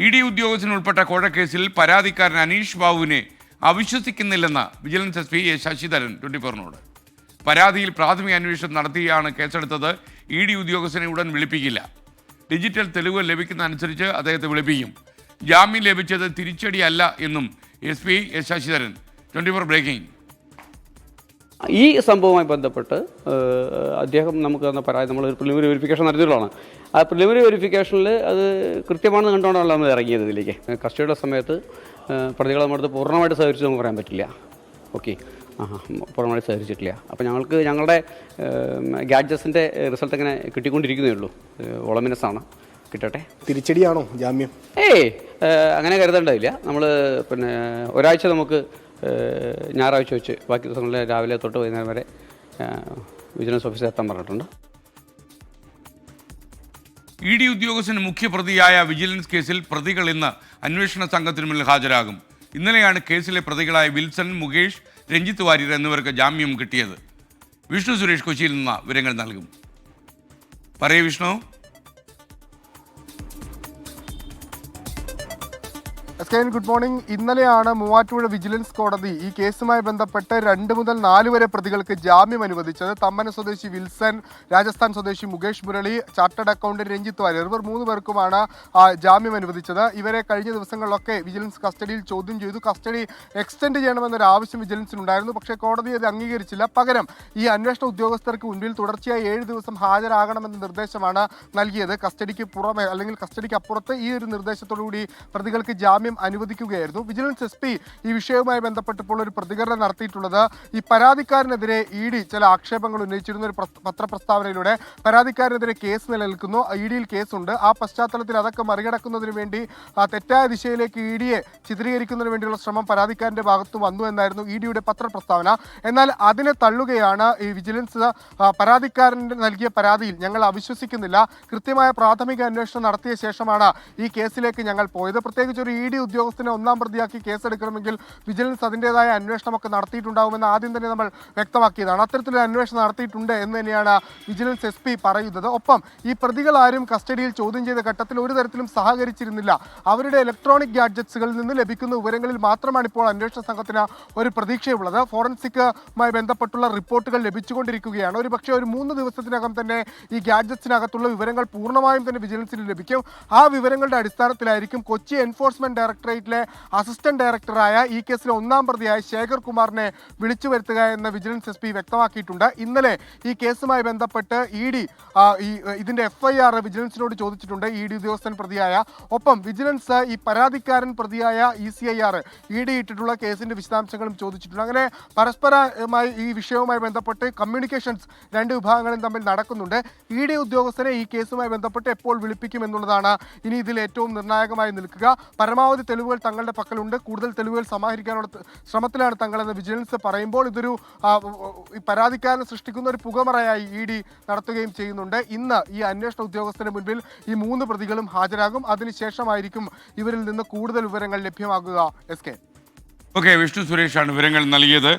E D ഉദ്യോഗസ്ഥൻ ഉൾപ്പെട്ട കോഴക്കേസിൽ പരാതിക്കാരൻ അനീഷ് ബാബുവിനെ അവിശ്വസിക്കുന്നില്ലെന്ന് vigilance S P A Sasidharan 24നോട്. പരാതിയിൽ പ്രാഥമിക അന്വേഷണം നടത്തിയാണ് കേസെടുത്തത്. ഇ ഡി ഉദ്യോഗസ്ഥനെ ഉടൻ വിളിപ്പിക്കില്ല. ഡിജിറ്റൽ തെളിവുകൾ ലഭിക്കുന്നതനുസരിച്ച് അദ്ദേഹത്തെ വിളിപ്പിക്കും. ജാമ്യം ലഭിച്ചത് തിരിച്ചടിയല്ല എന്നും S P A Sasidharan. 24 breaking. ഈ സംഭവവുമായി ബന്ധപ്പെട്ട് അദ്ദേഹം നമുക്ക് തന്ന പരാതി നമ്മളൊരു പ്രിലിമിനറി വെരിഫിക്കേഷൻ നടത്തിയിട്ടുള്ളതാണ്. ആ പ്രിലിമിനറി വെരിഫിക്കേഷനിൽ അത് കൃത്യമാണെന്ന് കണ്ടുകൊണ്ടാണല്ലോ നമ്മൾ ഇറങ്ങിയത് ഇതിലേക്ക്. കസ്റ്റഡിയുടെ സമയത്ത് പ്രതികളെ നമ്മുടെ പൂർണ്ണമായിട്ട് സഹകരിച്ച് നമുക്ക് പറയാൻ പറ്റില്ല. ഓക്കെ, പൂർണ്ണമായിട്ട് സഹകരിച്ചിട്ടില്ല. അപ്പോൾ ഞങ്ങളുടെ ഗാഡ്ജറ്റ്സിൻ്റെ റിസൾട്ട് ഇങ്ങനെ കിട്ടിക്കൊണ്ടിരിക്കുന്നേ ഉള്ളൂ. വോളമിനസാണ്, കിട്ടട്ടെ. തിരിച്ചടിയാണോ ജാമ്യം? അങ്ങനെ കരുതേണ്ടതില്ല. നമ്മൾ ഒരാഴ്ച നമുക്ക് ഞായറാഴ്ച വെച്ച് ബാക്കി ദിവസങ്ങളിൽ രാവിലെ തൊട്ട് വൈകുന്നേരം വരെ വിജിലൻസ് ഓഫീസിൽ എത്താൻ പറഞ്ഞിട്ടുണ്ട്. ഇ ഡി ഉദ്യോഗസ്ഥന് മുഖ്യപ്രതിയായ വിജിലൻസ് കേസിൽ പ്രതികൾ ഇന്ന് അന്വേഷണ സംഘത്തിന് മുന്നിൽ ഹാജരാകും. ഇന്നലെയാണ് കേസിലെ പ്രതികളായ വിൽസൺ, മുകേഷ്, രഞ്ജിത്ത് വാര്യർ എന്നിവർക്ക് ജാമ്യം കിട്ടിയത്. വിഷ്ണു സുരേഷ് കൊച്ചിയിൽ നിന്ന് വിവരങ്ങൾ നൽകും. പറയൂ വിഷ്ണു. Good morning. ഇന്നലെയാണ് മൂവാറ്റുപുഴ വിജിലൻസ് കോടതി ഈ കേസുമായി ബന്ധപ്പെട്ട് 2 മുതൽ 4 വരെ പ്രതികൾക്ക് ജാമ്യം അനുവദിച്ചത്. തമ്മന സ്വദേശി വിൽസൺ, രാജസ്ഥാൻ സ്വദേശി മുകേഷ് മുരളി, ചാർട്ടേഡ് അക്കൗണ്ടന്റ് രഞ്ജിത്ത് വാര്യർ, ഇവർ 3 പേർക്കുമാണ് ജാമ്യം അനുവദിച്ചത്. ഇവരെ കഴിഞ്ഞ ദിവസങ്ങളിലൊക്കെ വിജിലൻസ് കസ്റ്റഡിയിൽ ചോദ്യം ചെയ്തു. കസ്റ്റഡി എക്സ്റ്റെൻഡ് ചെയ്യണമെന്നൊരു ആവശ്യം വിജിലൻസിനുണ്ടായിരുന്നു. പക്ഷേ കോടതി അത് അംഗീകരിച്ചില്ല. പകരം ഈ അന്വേഷണ ഉദ്യോഗസ്ഥർക്ക് മുൻപിൽ തുടർച്ചയായി 7 ദിവസം ഹാജരാകണമെന്ന നിർദ്ദേശമാണ് നൽകിയത്. കസ്റ്റഡിക്ക് പുറമെ അല്ലെങ്കിൽ കസ്റ്റഡിക്ക് അപ്പുറത്ത് ഈ ഒരു നിർദ്ദേശത്തോടുകൂടി പ്രതികൾക്ക് ജാമ്യം അനുവദിക്കുകയായിരുന്നു. വിജിലൻസ് എസ് പി ഈ വിഷയവുമായി ബന്ധപ്പെട്ടപ്പോൾ ഒരു പ്രതികരണം നടത്തിയിട്ടുള്ളത്, ഈ പരാതിക്കാരനെതിരെ ഇ ഡി ചില ആക്ഷേപങ്ങൾ ഉന്നയിച്ചിരുന്ന ഒരു പത്രപ്രസ്താവനയിലൂടെ പരാതിക്കാരനെതിരെ കേസ് നിലനിൽക്കുന്നു, ഇ ഡിയിൽ കേസുണ്ട്. ആ പശ്ചാത്തലത്തിൽ അതൊക്കെ മറികടക്കുന്നതിന് വേണ്ടി തെറ്റായ ദിശയിലേക്ക് ഇ ഡിയെ ചിത്രീകരിക്കുന്നതിന് വേണ്ടിയുള്ള ശ്രമം പരാതിക്കാരന്റെ ഭാഗത്ത് വന്നു എന്നായിരുന്നു ഇ ഡിയുടെ പത്രപ്രസ്താവന. എന്നാൽ അതിനെ തള്ളുകയാണ് ഈ വിജിലൻസ്. പരാതിക്കാരൻ നൽകിയ പരാതിയിൽ ഞങ്ങൾ അവിശ്വസിക്കുന്നില്ല. കൃത്യമായ പ്രാഥമിക അന്വേഷണം നടത്തിയ ശേഷമാണ് ഈ കേസിലേക്ക് ഞങ്ങൾ പോയത്. പ്രത്യേകിച്ച് ഒരു ഇ ഡി ഉദ്യോഗസ്ഥനെ 1-ാം പ്രതിയാക്കി കേസെടുക്കണമെങ്കിൽ വിജിലൻസ് അതിൻ്റെതായ അന്വേഷണമൊക്കെ നടത്തിയിട്ടുണ്ടാകുമെന്ന് ആദ്യം തന്നെ നമ്മൾ വ്യക്തമാക്കിയതാണ്. അത്തരത്തിലൊരു അന്വേഷണം നടത്തിയിട്ടുണ്ട് എന്ന് തന്നെയാണ് വിജിലൻസ് എസ് പി പറയുന്നത്. ഒപ്പം ഈ പ്രതികൾ ആരും കസ്റ്റഡിയിൽ ചോദ്യം ചെയ്ത ഘട്ടത്തിൽ ഒരു തരത്തിലും സഹകരിച്ചിരുന്നില്ല. അവരുടെ ഇലക്ട്രോണിക് ഗാഡ്ജറ്റ്സുകളിൽ നിന്ന് ലഭിക്കുന്ന വിവരങ്ങളിൽ മാത്രമാണ് ഇപ്പോൾ അന്വേഷണ സംഘത്തിന് ഒരു പ്രതീക്ഷയുള്ളത്. ഫോറൻസിക്കുമായി ബന്ധപ്പെട്ടുള്ള റിപ്പോർട്ടുകൾ ലഭിച്ചുകൊണ്ടിരിക്കുകയാണ്. ഒരു പക്ഷേ ഒരു 3 ദിവസത്തിനകം തന്നെ ഈ ഗാഡ്ജറ്റ്സിനകത്തുള്ള വിവരങ്ങൾ പൂർണ്ണമായും തന്നെ വിജിലൻസിന് ലഭിക്കും. ആ വിവരങ്ങളുടെ അടിസ്ഥാനത്തിലായിരിക്കും കൊച്ചി എൻഫോഴ്സ്മെന്റ് ഡയറക്ടറേറ്റിലെ അസിസ്റ്റന്റ് ഡയറക്ടറായ ഈ കേസിലെ 1-ാം പ്രതിയായ ശേഖർ കുമാറിനെ വിളിച്ചു വരുത്തുക എന്ന് വിജിലൻസ് എസ് പി വ്യക്തമാക്കിയിട്ടുണ്ട്. ഇന്നലെ ഈ കേസുമായി ബന്ധപ്പെട്ട് ഇ ഡി ഇതിന്റെ FIR വിജിലൻസിനോട് ചോദിച്ചിട്ടുണ്ട്, ഇ ഡി ഉദ്യോഗസ്ഥൻ പ്രതിയായ. ഒപ്പം വിജിലൻസ് ഈ പരാതിക്കാരൻ പ്രതിയായ ECIR ഇ ഡി ഇട്ടിട്ടുള്ള കേസിന്റെ വിശദാംശങ്ങളും ചോദിച്ചിട്ടുണ്ട്. അങ്ങനെ പരസ്പരമായി ഈ വിഷയവുമായി ബന്ധപ്പെട്ട് കമ്മ്യൂണിക്കേഷൻസ് 2 വിഭാഗങ്ങളും തമ്മിൽ നടക്കുന്നുണ്ട്. ഇ ഡി ഉദ്യോഗസ്ഥനെ ഈ കേസുമായി ബന്ധപ്പെട്ട് എപ്പോൾ വിളിപ്പിക്കും എന്നുള്ളതാണ് ഇനി ഇതിൽ ഏറ്റവും നിർണായകമായി നിൽക്കുക. പരമാവധി തെളിവുകൾ തങ്ങളുടെ പക്കലുണ്ട്. കൂടുതൽ തെളിവുകൾ സമാഹരിക്കാനുള്ള ശ്രമത്തിലാണ് തങ്ങളെന്ന് വിജിലൻസ് പറയുമ്പോൾ ഇതൊരു പരാതിക്കാരനെ സൃഷ്ടിക്കുന്ന ഒരു പുകമറയായി ഇ ഡി നടത്തുകയും ചെയ്യുന്നുണ്ട്. ഇന്ന് ഈ അന്വേഷണ ഉദ്യോഗസ്ഥന് മുൻപിൽ ഈ 3 പ്രതികളും ഹാജരാകും. അതിനുശേഷമായിരിക്കും ഇവരിൽ നിന്ന് കൂടുതൽ വിവരങ്ങൾ ലഭ്യമാകുക. SK. ഓക്കെ, വിഷ്ണു സുരേഷാണ് വിവരങ്ങൾ നൽകിയത്.